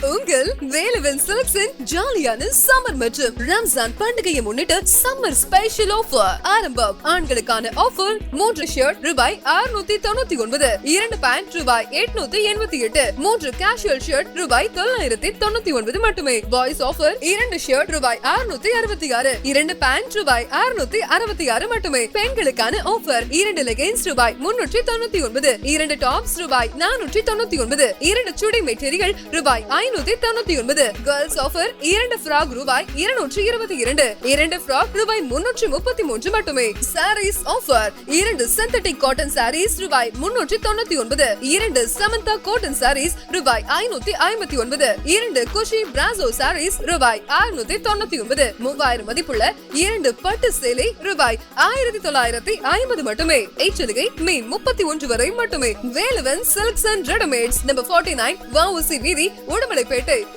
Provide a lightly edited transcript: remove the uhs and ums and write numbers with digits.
உங்கள் வேலவன் சில்க்ஸின் ஜாலியான சம்மர் மற்றும் ரம்ஜான் பண்டிகையை முன்னிட்டு சம்மர் ஸ்பெஷல் ஆஃபர் ஆரம்பம். ஆண்களுக்கான ஆஃபர் 3 ஷர்ட் ரூபாய் 699, 2 பேண்ட் ரூபாய் 888, 3 கேஷுவல் ஷர்ட் ரூபாய் 999 மட்டுமே. பாய்ஸ் ஆஃபர் 2 ஷர்ட் ரூபாய் 666, 2 பேண்ட் ரூபாய் 666 மட்டுமே. பெண்களுக்கான ஆஃபர் 2 லெகின்ஸ் ரூபாய் 399, 2 டாப்ஸ் ரூபாய் 499, 2 சுடி மெட்டீரியல் ரூபாய் 599. கேர்ள்ஸ் ஆஃபர் 2 ஃப்ராக் ரூபாய் 222, 2 ஃப்ராக் ரூபாய் 333 மட்டுமே. sarees offer 2 synthetic cotton sarees ரூபாய் 399, 2 சமந்தா காட்டன் sarees ரூபாய் 559, 2 குஷி பிராசோ sarees ரூபாய் 699. 3000 மதிப்புள்ள 2 பட்டு சேலை ரூபாய் 1950 மட்டுமே. இச்சலுகை மே 31 வரை மட்டுமே. Velavan silks and readymades, number 49, VOC வீதி, உடுமலைப்பேட்டை.